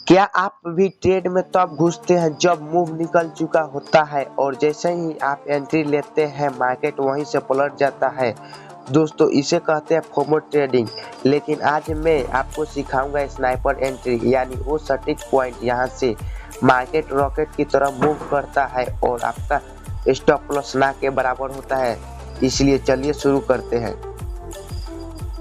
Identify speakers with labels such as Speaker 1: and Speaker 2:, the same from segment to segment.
Speaker 1: क्या आप भी ट्रेड में तब घुसते हैं जब मूव निकल चुका होता है और जैसे ही आप एंट्री लेते हैं मार्केट वहीं से पलट जाता है। दोस्तों इसे कहते हैं फोमो ट्रेडिंग। लेकिन आज मैं आपको सिखाऊंगा स्नाइपर एंट्री, यानी वो सटीक पॉइंट यहाँ से मार्केट रॉकेट की तरह मूव करता है और आपका स्टॉप लॉस ना के बराबर होता है। इसलिए चलिए शुरू करते हैं।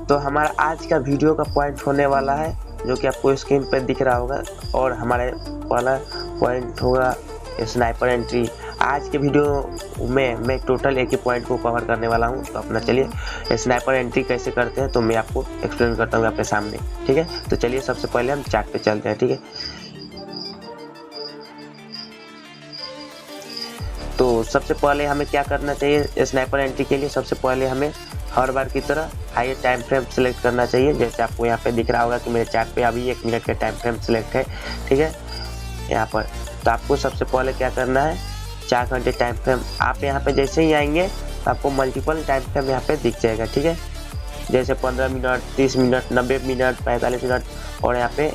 Speaker 1: तो हमारा आज का वीडियो का पॉइंट होने वाला है जो कि आपको स्क्रीन पर दिख रहा होगा, और हमारे पहला पॉइंट होगा स्नाइपर एंट्री। आज के वीडियो में मैं टोटल एक ही पॉइंट को कवर करने वाला हूं। तो अपना चलिए स्नाइपर एंट्री कैसे करते हैं तो मैं आपको एक्सप्लेन करता हूं आपके सामने, ठीक है। तो चलिए सबसे पहले हम चार्ट पे चलते हैं, ठीक है। तो सबसे पहले हमें क्या करना चाहिए स्नाइपर एंट्री के लिए, सबसे पहले हमें हर बार की तरह हाई टाइम फ्रेम सेलेक्ट करना चाहिए। जैसे आपको यहाँ पे दिख रहा होगा कि मेरे चार्ट पे अभी 1 मिनट का टाइम फ्रेम सेलेक्ट है, ठीक है यहाँ पर। तो आपको सबसे पहले क्या करना है 4 घंटे टाइम फ्रेम। आप यहाँ पे जैसे ही आएंगे तो आपको मल्टीपल टाइम फ्रेम यहाँ पे दिख जाएगा, ठीक है। जैसे 15 मिनट, 30 मिनट, 90 मिनट, 45 मिनट, और यहाँ पे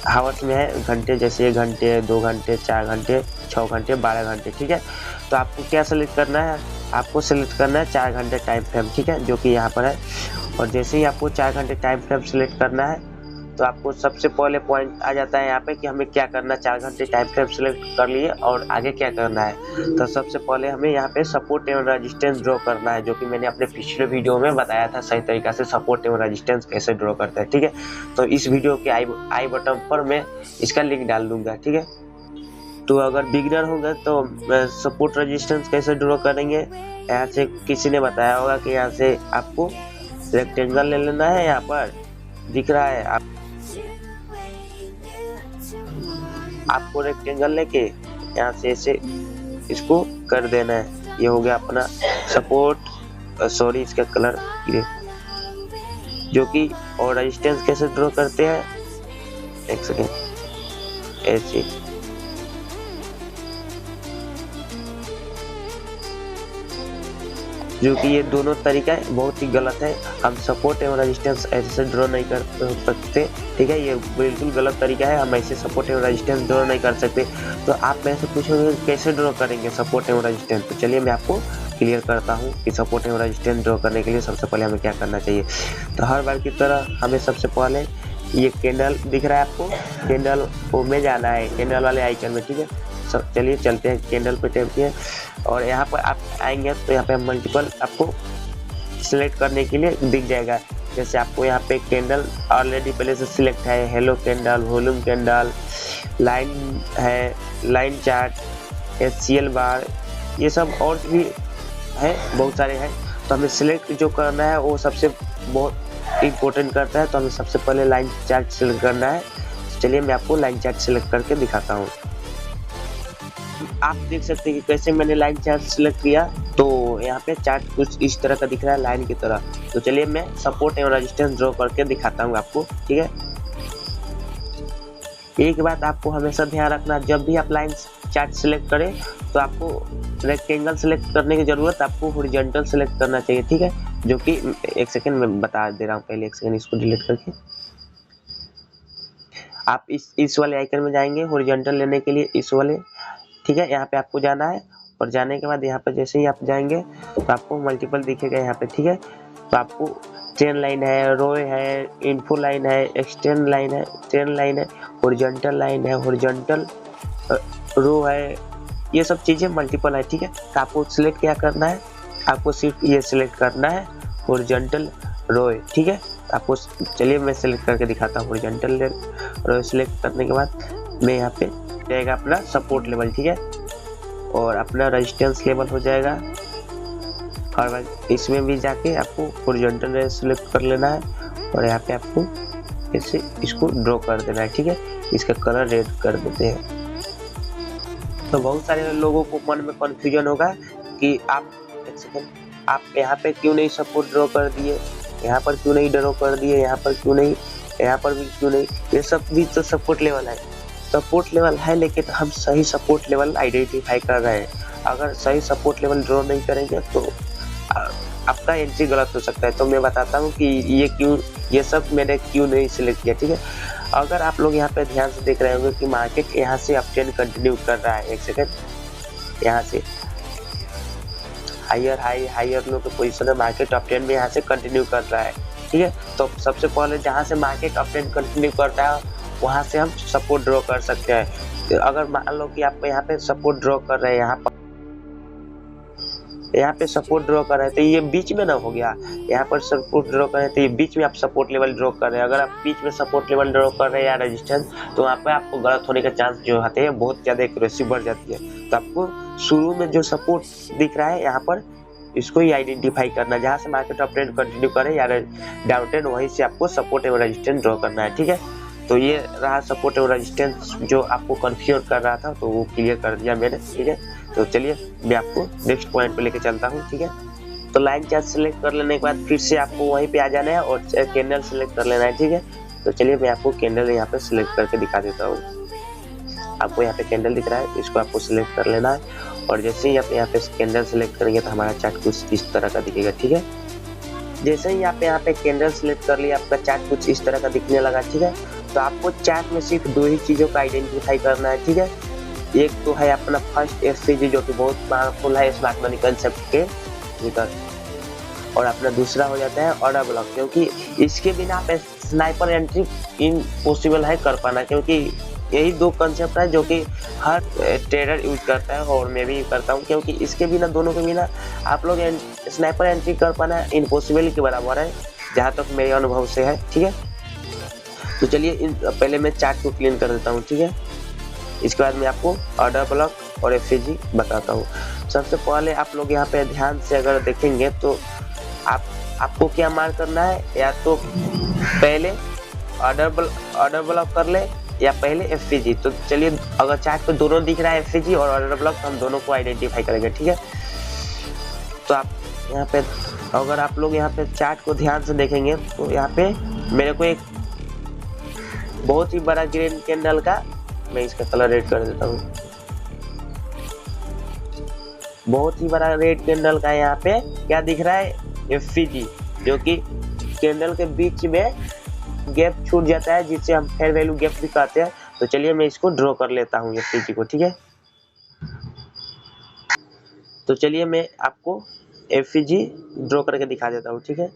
Speaker 1: हावर्स में है घंटे, जैसे 1 घंटे, 2 घंटे, 4 घंटे, 6 घंटे, 12 घंटे, ठीक है। तो आपको क्या सेलेक्ट करना है, आपको सेलेक्ट करना है 4 घंटे टाइम फ्रेम, ठीक है, जो कि यहाँ पर है। और जैसे ही आपको 4 घंटे टाइम फ्रेम सेलेक्ट करना है तो आपको सबसे पहले पॉइंट आ जाता है यहाँ पे कि हमें क्या करना है। 4 घंटे टाइम फ्रेम सेलेक्ट कर लिए और आगे क्या करना है। तो सबसे पहले हमें यहाँ पे सपोर्ट एवं रेजिस्टेंस ड्रॉ करना है, जो कि मैंने अपने पिछले वीडियो में बताया था सही तरीका से सपोर्ट एवं रेजिस्टेंस कैसे ड्रॉ करते हैं, ठीक है। तो इस वीडियो के आई बटन पर मैं इसका लिंक डाल दूंगा, ठीक है। तो अगर बिगिनर होंगे तो सपोर्ट रेजिस्टेंस कैसे ड्रॉ करेंगे, यहाँ से किसी ने बताया होगा कि यहाँ से आपको रेक्टेंगल ले लेना है। यहाँ पर दिख रहा है आपको रेक्टेंगल लेके यहाँ से ऐसे इसको कर देना है। ये हो गया अपना सपोर्ट, सॉरी इसका कलर ग्रे, जो कि और रेजिस्टेंस कैसे ड्रॉ करते हैं, एक सेकेंड, ऐसे जो कि ये दोनों तरीका बहुत ही गलत है। हम सपोर्ट एवं रेजिस्टेंस ऐसे ड्रॉ नहीं कर सकते, ठीक है। ये बिल्कुल गलत तरीका है, हम ऐसे सपोर्ट एवं रेजिस्टेंस ड्रॉ नहीं कर सकते। तो आप मेरे से पूछोगे कैसे ड्रॉ करेंगे सपोर्ट एवं रेजिस्टेंस, तो चलिए मैं आपको क्लियर करता हूँ कि सपोर्ट एवं रेजिस्टेंस ड्रॉ करने के लिए सबसे पहले हमें क्या करना चाहिए। तो हर बार की तरह हमें सबसे पहले ये कैंडल दिख रहा है आपको, कैंडल को में जाना है, कैंडल वाले आइकन में, ठीक है। चलिए चलते हैं, कैंडल पे टैप किए और यहाँ पर आप आएंगे तो यहाँ पे मल्टीपल आपको सिलेक्ट करने के लिए दिख जाएगा। जैसे आपको यहाँ पे कैंडल ऑलरेडी पहले से सिलेक्ट है, hello candle, volume candle, line है, लाइन चार्ट, एचसीएल बार, ये सब और भी है, बहुत सारे हैं। तो हमें सिलेक्ट जो करना है वो सबसे बहुत इम्पोर्टेंट करता है। तो हमें सबसे पहले लाइन चार्ट सिलेक्ट करना है। चलिए मैं आपको लाइन चार्ट सिलेक्ट करके दिखाता हूँ। आप देख सकते हैं कि कैसे मैंने लाइन चार्ट सिलेक्ट किया। तो यहाँ पे चार्ट कुछ इस तरह का दिख रहा है, लाइन की तरह। तो चलिए मैं सपोर्ट एवं रेजिस्टेंस ड्रॉ करके दिखाता हूँ आपको, ठीक है। एक बात आपको हमेशा ध्यान रखना, जब भी आप लाइन चार्ट सिलेक्ट करें तो आपको रेक्टेंगल सिलेक्ट करने की जरूरत, आपको हॉरिजॉन्टल सिलेक्ट करना चाहिए, ठीक है। जो कि एक सेकेंड में बता दे रहा हूँ, पहले एक सेकेंड इसको डिलीट करके आप इस वाले आइकन में जाएंगे हॉरिजॉन्टल लेने के लिए, इस वाले, ठीक है। यहाँ पे आपको जाना है और जाने के बाद यहाँ पे जैसे ही आप जाएंगे तो आपको मल्टीपल दिखेगा यहाँ पे, ठीक है। तो आपको ट्रेन लाइन है, रो है, इन्फो लाइन है, एक्सटेंड लाइन है, ट्रेन लाइन है, हॉरिजॉन्टल लाइन है, हॉरिजॉन्टल रो है, ये सब चीज़ें मल्टीपल है, ठीक है। तो आपको सिलेक्ट क्या करना है, आपको सिर्फ ये सिलेक्ट करना है हॉरिजॉन्टल रो, ठीक है। आपको चलिए मैं सिलेक्ट करके दिखाता हूँ। हॉरिजॉन्टल रो सिलेक्ट करने के बाद मैं यहाँ पे जाएगा अपना सपोर्ट लेवल, ठीक है, और अपना रेजिस्टेंस लेवल हो जाएगा। और इसमें भी जाके आपको हॉरिजॉन्टल सिलेक्ट कर लेना है और यहाँ पे आपको ऐसे इसको ड्रॉ कर देना है, ठीक है। इसका कलर रेड कर देते हैं। तो बहुत सारे लोगों को मन में कंफ्यूजन होगा कि आप एक सेकंड, आप यहाँ पे क्यों नहीं सपोर्ट ड्रॉ कर दिए, यहाँ पर क्यों नहीं ड्रॉ कर दिए, यहाँ पर क्यों नहीं, यहाँ पर भी क्यों नहीं। ये सब भी तो सपोर्ट लेवल है, सपोर्ट लेवल है, लेकिन हम सही सपोर्ट लेवल आइडेंटिफाई कर रहे हैं। अगर सही सपोर्ट लेवल ड्रॉ नहीं करेंगे तो आपका एंट्री गलत हो सकता है। तो मैं बताता हूँ कि ये सब मैंने क्यों नहीं सिलेक्ट किया, ठीक है। अगर आप लोग यहाँ पे ध्यान से देख रहे होंगे कि मार्केट यहाँ से अप ट्रेंड कंटिन्यू कर रहा है, एक सेकंड, यहाँ से हायर लो के पोजीशन में मार्केट अप ट्रेंड में यहाँ से कंटिन्यू कर रहा है, ठीक है। तो सबसे पहले जहाँ से मार्केट अप ट्रेंड कंटिन्यू करता है वहाँ से हम सपोर्ट ड्रॉ कर सकते हैं। तो अगर मान लो कि आप यहाँ पे सपोर्ट ड्रॉ कर रहे हैं, यहाँ पे सपोर्ट ड्रॉ कर रहे हैं तो ये बीच में ना हो गया, यहाँ पर सपोर्ट ड्रॉ कर रहे हैं तो ये बीच में आप सपोर्ट लेवल ड्रॉ कर रहे हैं। अगर आप बीच में सपोर्ट लेवल ड्रॉ कर रहे हैं या रेजिस्टेंस, तो वहाँ पे आपको गलत होने का चांस जो आते हैं बहुत ज़्यादा एक्यूरेसी बढ़ जाती है। तो आपको शुरू में जो सपोर्ट दिख रहा है यहाँ पर, इसको ही आइडेंटिफाई करना, जहाँ से मार्केट अप ट्रेंड कंटिन्यू करे या डाउन ट्रेंड, वहीं से आपको सपोर्ट एवं रेजिस्टेंस ड्रॉ करना है, ठीक है। तो ये रहा सपोर्ट एवं रेजिस्टेंस जो आपको कंफ्यूज कर रहा था, तो वो क्लियर कर दिया मैंने, ठीक है। तो चलिए मैं आपको नेक्स्ट पॉइंट पे लेके चलता हूँ, ठीक है। तो लाइन चार्ट सेलेक्ट कर लेने के बाद फिर से आपको वहीं पे आ जाना है और कैंडल सेलेक्ट कर लेना है, ठीक है। तो चलिए मैं आपको कैंडल यहाँ पे सिलेक्ट करके दिखा देता हूँ। आपको यहाँ पे कैंडल दिख रहा है, इसको आपको सिलेक्ट कर लेना है और जैसे ही आप यहाँ पे कैंडल सिलेक्ट करेंगे तो हमारा चार्ट कुछ इस तरह का दिखेगा, ठीक है। जैसे ही आप यहाँ पे कैंडल सिलेक्ट कर लिया, आपका चार्ट कुछ इस तरह का दिखने लगा, ठीक है। तो आपको चार्ट में सिर्फ दो ही चीज़ों का आइडेंटिफाई करना है, ठीक है। एक तो है अपना फर्स्ट एफसीजी जो कि बहुत पावरफुल है स्मार्ट मनी कंसेप्ट के भीतर, और अपना दूसरा हो जाता है ऑर्डर ब्लॉक, क्योंकि इसके बिना आप स्नाइपर एंट्री इम्पॉसिबल है कर पाना, क्योंकि यही दो कंसेप्ट है जो कि हर ट्रेडर यूज करता है और मैं भी करता हूँ, क्योंकि इसके बिना, दोनों के बिना आप लोग स्नाइपर एंट्री कर पाना इम्पॉसिबल के बराबर है, जहाँ तक मेरे अनुभव से है, ठीक है। तो चलिए पहले मैं चार्ट को क्लीन कर देता हूँ, ठीक है। इसके बाद मैं आपको ऑर्डर ब्लॉक और एफसीजी बताता हूँ। सबसे पहले आप लोग यहाँ पे ध्यान से अगर देखेंगे तो आपको क्या मार्क करना है, या तो पहले ऑर्डर ब्लॉक कर ले या पहले एफसीजी। तो चलिए अगर चार्ट पे दोनों दिख रहा है एफसीजी और ऑर्डर ब्लॉक, तो हम दोनों को आइडेंटिफाई करेंगे, ठीक है। तो आप यहाँ पे अगर आप लोग यहाँ पे चार्ट को ध्यान से देखेंगे तो यहाँ पे मेरे को एक बहुत ही बड़ा ग्रीन कैंडल का, मैं इसका कलर रेड कर देता हूँ, बहुत ही बड़ा रेड कैंडल का यहाँ पे क्या दिख रहा है, एफसीजी, जो कि कैंडल के बीच में गैप छूट जाता है, जिससे हम फेयर वैल्यू गैप भी कहते हैं। तो चलिए मैं इसको ड्रॉ कर लेता हूँ एफसीजी को, ठीक है। तो चलिए मैं आपको एफसीजी ड्रॉ करके दिखा देता हूँ, ठीक है।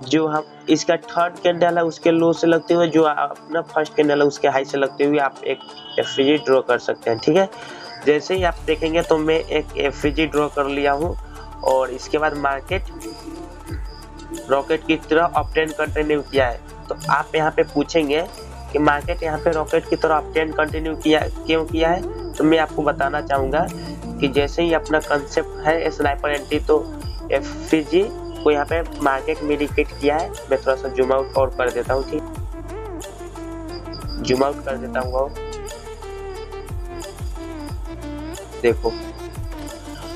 Speaker 1: जो हम इसका थर्ड कैंडल है उसके लो से लगते हुए, जो अपना फर्स्ट कैंडल है उसके हाई से लगते हुए आप एक एफसीजी ड्रॉ कर सकते हैं, ठीक है। जैसे ही आप देखेंगे तो मैं एक एफसीजी ड्रॉ कर लिया हूँ और इसके बाद मार्केट रॉकेट की तरह अप ट्रेंड कंटिन्यू किया है। तो आप यहाँ पे पूछेंगे कि मार्केट यहाँ पे रॉकेट की तरह अप ट्रेंड कंटिन्यू क्यों किया है, तो मैं आपको बताना चाहूँगा कि जैसे ही अपना कंसेप्ट है स्नाइपर एंट्री, तो एफसीजी को यहाँ पे मार्केट में इंडिकेट किया है। मैं थोड़ा सा जूम आउट और कर देता हूँ, ठीक, जूम आउट कर देता हूँ और देखो,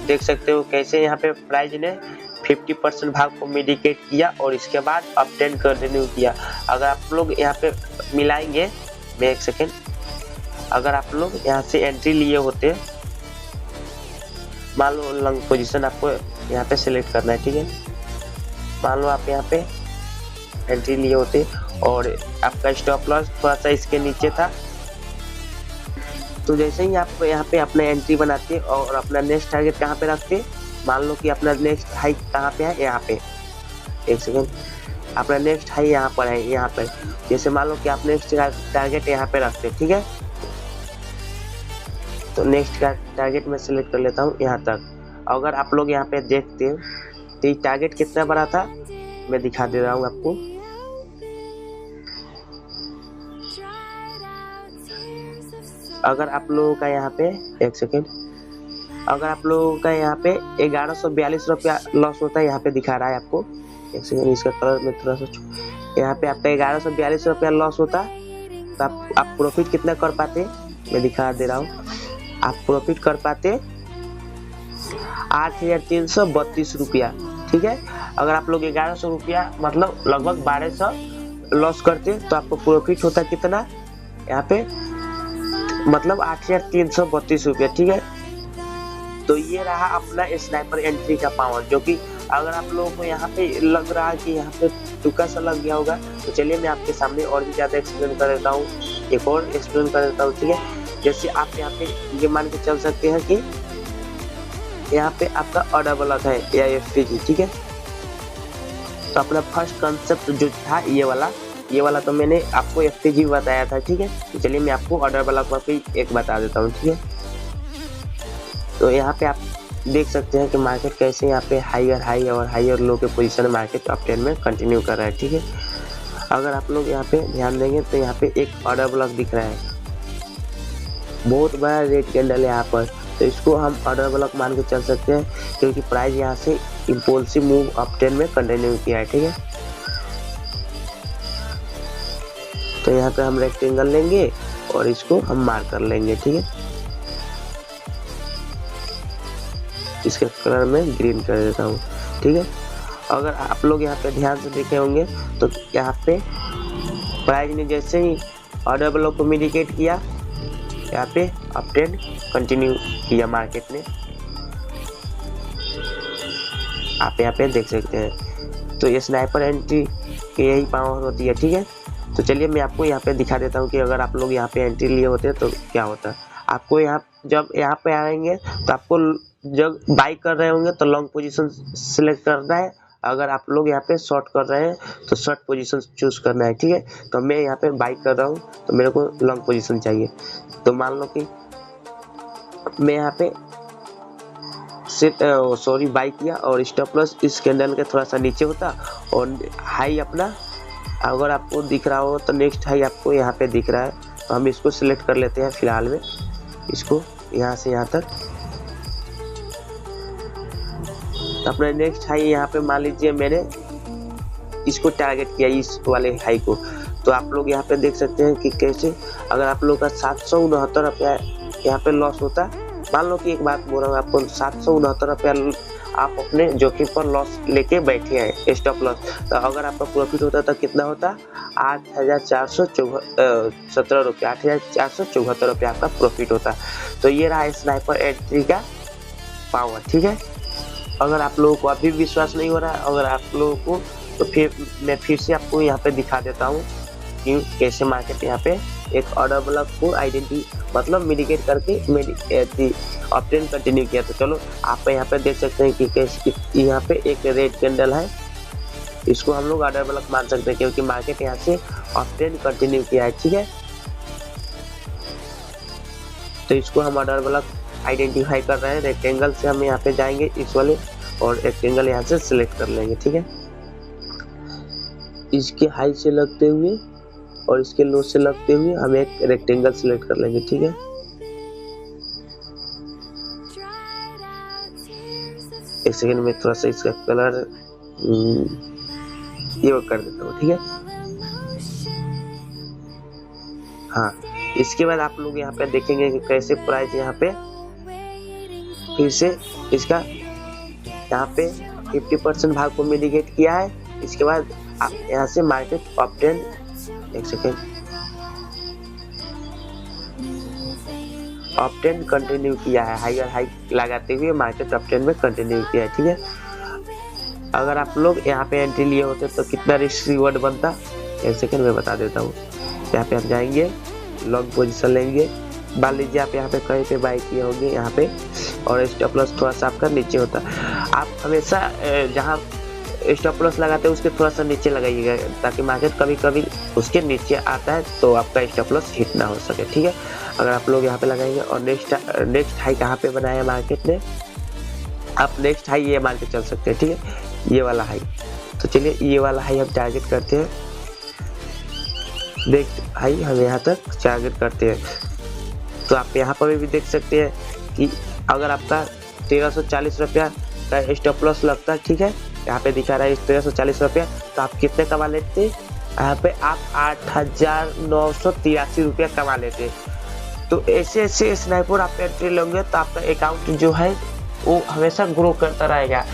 Speaker 1: देख सकते हो कैसे यहाँ पे प्राइस ने 50% भाग को मिडिकेट किया और इसके बाद अप ट्रेंड कंटिन्यू किया। अगर आप लोग यहाँ पे मिलाएंगे, मैं एक सेकेंड, अगर आप लोग यहाँ से एंट्री लिए होते, मान लो लॉन्ग पोजीशन आपको यहाँ पे सिलेक्ट करना है, ठीक है। मान लो आप यहाँ पे एंट्री लिए होते और आपका स्टॉप लॉस थोड़ा सा इसके नीचे था, तो जैसे ही आप यहाँ पे अपना एंट्री बनाते और अपना नेक्स्ट टारगेट कहाँ पे रखते, मान लो कि अपना नेक्स्ट हाई कहाँ पे है, यहाँ पे, एक सेकेंड, अपना नेक्स्ट हाई यहाँ पर है, यहाँ पर, जैसे मान लो कि आप नेक्स्ट टारगेट यहाँ पे रखते, ठीक है। तो नेक्स्ट का टारगेट मैं सिलेक्ट कर लेता हूँ यहाँ तक। अगर आप लोग यहाँ पे देखते हो तो ये टारगेट कितना बड़ा था, मैं दिखा दे रहा हूँ आपको। अगर आप लोगों का यहाँ पे, एक सेकेंड, अगर आप लोगों का यहाँ पे 1142 रुपया लॉस होता है, यहाँ पे दिखा रहा है आपको, एक सेकेंड, इसका कलर में थोड़ा सा, यहाँ पे आपका 1142 रुपया लॉस होता, तो आप प्रॉफिट कितना कर पाते, मैं दिखा दे रहा हूँ। आप प्रॉफिट कर पाते 8,332 रुपया, ठीक है। अगर आप लोग 1100 रुपया मतलब लगभग 1200 लॉस करते तो आपको प्रॉफिट होता कितना, यहाँ पे मतलब 8,332 रुपया, ठीक है। तो ये रहा अपना स्नाइपर एंट्री का पावर, जो कि अगर आप लोगों को यहाँ पे लग रहा है कि यहाँ पे तुक्का सा लग गया होगा। तो चलिए मैं आपके सामने और भी ज़्यादा एक्सप्लेन कर देता हूँ, एक और एक्सप्लेन कर देता हूँ, ठीक है। जैसे आप यहाँ पे ये मान के चल सकते हैं कि यहाँ पे आपका ऑर्डर ब्लॉक है या FPG, ठीक है। तो अपना फर्स्ट कंसेप्ट जो था ये वाला तो मैंने आपको FPG बताया था, ठीक है। तो चलिए मैं आपको ऑर्डर ब्लॉक पे एक बता देता हूँ, ठीक है। तो यहाँ पे आप देख सकते हैं कि मार्केट कैसे यहाँ पे हायर हाई और हायर लो के पोजीशन मार्केट टॉप 10 में कंटिन्यू कर रहा है, ठीक है। अगर आप लोग यहाँ पे ध्यान देंगे तो यहाँ पे एक ऑर्डर ब्लॉक दिख रहा है, बहुत बड़ा रेड कैंडल है यहाँ पर। तो इसको हम ऑर्डर ब्लॉक मान के चल सकते हैं, क्योंकि प्राइस यहाँ से इम्पल्सिव मूव अप 10 में कंटिन्यू किया है, ठीक है। तो यहाँ पे हम रेक्टेंगल लेंगे और इसको हम मार्क कर लेंगे, ठीक है। इसके कलर में ग्रीन कर देता हूँ, ठीक है। अगर आप लोग यहाँ पे ध्यान से देखे होंगे तो यहाँ पे प्राइस ने जैसे ही ऑर्डर ब्लॉक को इंडिकेट किया, यहाँ पे अप ट्रेंड कंटिन्यू किया मार्केट ने, आप यहाँ पे देख सकते हैं। तो ये स्नाइपर एंट्री की यही पावर होती है, ठीक है। तो चलिए मैं आपको यहाँ पे दिखा देता हूँ कि अगर आप लोग यहाँ पे एंट्री लिए होते हैं तो क्या होता है। आपको यहाँ जब यहाँ पे आएंगे तो आपको जब बाई कर रहे होंगे तो लॉन्ग पोजीशन सिलेक्ट करना है, अगर आप लोग यहाँ पे शॉर्ट कर रहे हैं तो शॉर्ट पोजीशन चूज करना है, ठीक है। तो मैं यहाँ पे बाई कर रहा हूँ तो मेरे को लॉन्ग पोजीशन चाहिए। तो मान लो कि मैं यहाँ पे बाई किया और स्टॉप लॉस इस कैंडल के थोड़ा सा नीचे होता और हाई अपना अगर आपको दिख रहा हो तो नेक्स्ट हाई आपको यहाँ पे दिख रहा है, तो हम इसको सिलेक्ट कर लेते हैं फिलहाल में, इसको यहाँ से यहाँ तक। तो अपना नेक्स्ट हाई यहाँ पे मान लीजिए मैंने इसको टारगेट किया, इस वाले हाई को। तो आप लोग यहाँ पे देख सकते हैं कि कैसे अगर आप लोग का 769 रुपया यहाँ पे लॉस होता, मान लो कि एक बात बोल रहा हूँ आपको, 769 रुपया आप अपने जोखिम पर लॉस लेके बैठे हैं स्टॉप लॉस, तो अगर आपका प्रॉफिट होता तो कितना होता, 8,417 रुपया, 8,474 रुपया आपका प्रॉफिट होता। तो ये रहा स्नाइपर एंट्री का पावर, ठीक है। अगर आप लोगों को अभी विश्वास नहीं हो रहा है अगर आप लोगों को, तो फिर मैं फिर से आपको यहाँ पे दिखा देता हूँ कि कैसे मार्केट यहाँ पे एक ऑर्डर ब्लॉक को मतलब मिडिकेट करके अप ट्रेंड कंटिन्यू किया। तो चलो आप यहाँ पे देख सकते हैं कि कैसे यहाँ पे एक रेड कैंडल है, इसको हम लोग ऑर्डर ब्लॉक मान सकते हैं क्योंकि मार्केट यहाँ से अप ट्रेंड कंटिन्यू किया है, ठीक है। तो इसको हम ऑर्डर ब्लॉक आइडेंटिफाई कर रहे हैं। रेक्टेंगल से हम यहाँ पे जाएंगे इस वाले और रेक्टेंगल यहाँ से सिलेक्ट कर लेंगे, ठीक है। इसके हाई से लगते हुए और इसके लो से लगते हुए हम एक रेक्टेंगल सिलेक्ट कर लेंगे, ठीक है। एक सेकंड में थोड़ा सा इसका कलर ये कर देता हूँ, ठीक है। हाँ, इसके बाद आप लोग यहाँ पे देखेंगे कि कैसे प्राइस यहाँ पे फिर से इसका यहाँ पे 50% भाग को मिडिकेट किया है। इसके बाद यहाँ से मार्केट अप ट्रेंड, एक सेकेंड, अप ट्रेंड कंटिन्यू किया है, हाई लगाते हुए मार्केट अप ट्रेंड में कंटिन्यू किया है, ठीक है। अगर आप लोग यहाँ पे एंट्री लिए होते तो कितना रिस्क रिवॉर्ड बनता, एक सेकेंड में बता देता हूँ। यहाँ पे आप जाएंगे, लॉन्ग पोजीशन लेंगे, मान लीजिए आप यहाँ पे कहीं पे बाई किए होंगे यहाँ पे और स्टॉप लॉस थोड़ा सा आपका नीचे होता, आप हमेशा जहाँ स्टॉप लॉस लगाते हैं उसके थोड़ा सा नीचे लगाइएगा ताकि मार्केट कभी कभी उसके नीचे आता है तो आपका स्टॉप लॉस हिट ना हो सके, ठीक है। अगर आप लोग यहाँ पे लगाएंगे और नेक्स्ट हाई कहाँ पे बनाया मार्केट ने, आप नेक्स्ट हाई ये मान के चल सकते हैं, ठीक है, ये वाला हाई। तो चलिए ये वाला हाई हम टारगेट करते हैं, नेक्स्ट हाई हम यहाँ तक टारगेट करते हैं। तो आप यहाँ पर भी देख सकते हैं कि अगर आपका 1340 रुपया का स्टॉप लॉस लगता है, ठीक है, यहाँ पे दिखा रहा है 1340 रुपया, तो आप कितने कमा लेते, यहाँ पे आप 8,983 रुपया कमा लेते। तो ऐसे ऐसे स्नाइपर आप एंट्री लेंगे तो आपका अकाउंट जो है वो हमेशा ग्रो करता रहेगा।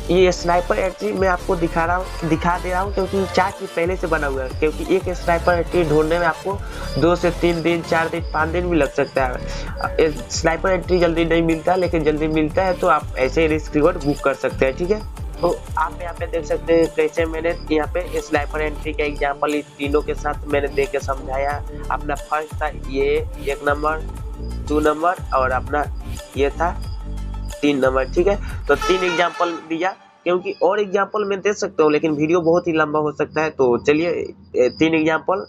Speaker 1: ये स्नाइपर एंट्री मैं आपको दिखा दे रहा हूँ क्योंकि चार्ट पहले से बना हुआ है, क्योंकि एक स्नाइपर एंट्री ढूंढने में आपको 2 से 3 दिन 4 दिन 5 दिन भी लग सकता है। स्नाइपर एंट्री जल्दी नहीं मिलता, लेकिन जल्दी मिलता है तो आप ऐसे रिस्क रिवॉर्ड बुक कर सकते हैं, ठीक है। तो आप यहाँ पे देख सकते हैं कैसे मैंने यहाँ पे स्नाइपर एंट्री का एग्जांपल इस तीनों के साथ मैंने देख के समझाया। अपना फर्स्ट था ये 1 नंबर, 2 नंबर और अपना ये था 3 नंबर, ठीक है। तो 3 एग्जांपल दिया, क्योंकि और एग्जांपल मैं दे सकता हूँ लेकिन वीडियो बहुत ही लंबा हो सकता है। तो चलिए 3 एग्जांपल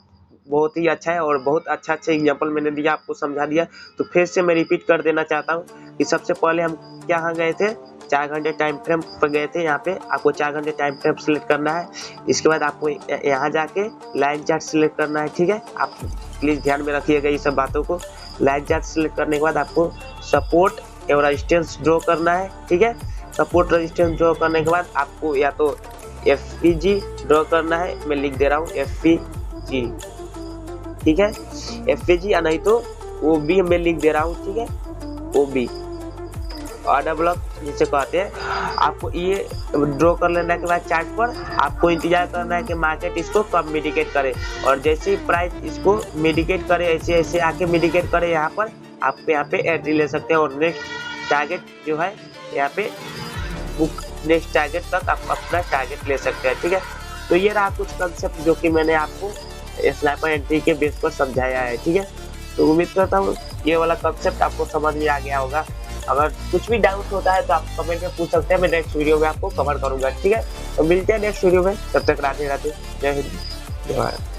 Speaker 1: बहुत ही अच्छा है और बहुत अच्छा एग्जांपल मैंने दिया, आपको समझा दिया। तो फिर से मैं रिपीट कर देना चाहता हूँ कि सबसे पहले हम क्या गए थे, 4 घंटे टाइम फ्रेम पर गए थे। यहाँ पे आपको 4 घंटे टाइम फ्रेम सिलेक्ट करना है। इसके बाद आपको यहाँ जाके लाइन चार्ट सिलेक्ट करना है, ठीक है। आप प्लीज ध्यान में रखिएगा ये सब बातों को। लाइन चार्ट सिलेक्ट करने के बाद आपको सपोर्ट और रेजिस्टेंस ड्रॉ करना है, ठीक है। सपोर्ट रेजिस्टेंस ड्रॉ करने के बाद आपको या तो FPG ड्रॉ करना है, मैं लिख दे रहा हूँ FPG, ठीक है। FPG या नहीं तो OB मैं लिख दे रहा हूँ, ठीक है, OB ऑर्डर ब्लॉक जिसे कहते हैं। आपको ये ड्रॉ कर लेने के बाद चार्ट पर आपको इंतजार करना है कि मार्केट इसको कब मिडिकेट करे, और जैसे ही प्राइस इसको मिडिकेट करे ऐसे ऐसे आके मिडिकेट करे यहाँ पर आप यहाँ पे एंट्री ले सकते हैं और नेक्स्ट टारगेट जो है यहाँ पे बुक नेक्स्ट टारगेट तक आप अपना टारगेट ले सकते हैं, ठीक है। तो ये रहा कुछ कंसेप्ट जो कि मैंने आपको स्नाइपर एंट्री के बेस पर समझाया है, ठीक है। तो उम्मीद करता हूँ ये वाला कंसेप्ट आपको समझ में आ गया होगा। अगर कुछ भी डाउट होता है तो आप कमेंट में पूछ सकते हैं, मैं नेक्स्ट वीडियो में आपको कवर करूंगा, ठीक है। तो मिलते हैं नेक्स्ट वीडियो में, तब तक राधे राधे, जय हिंद, जय भारत।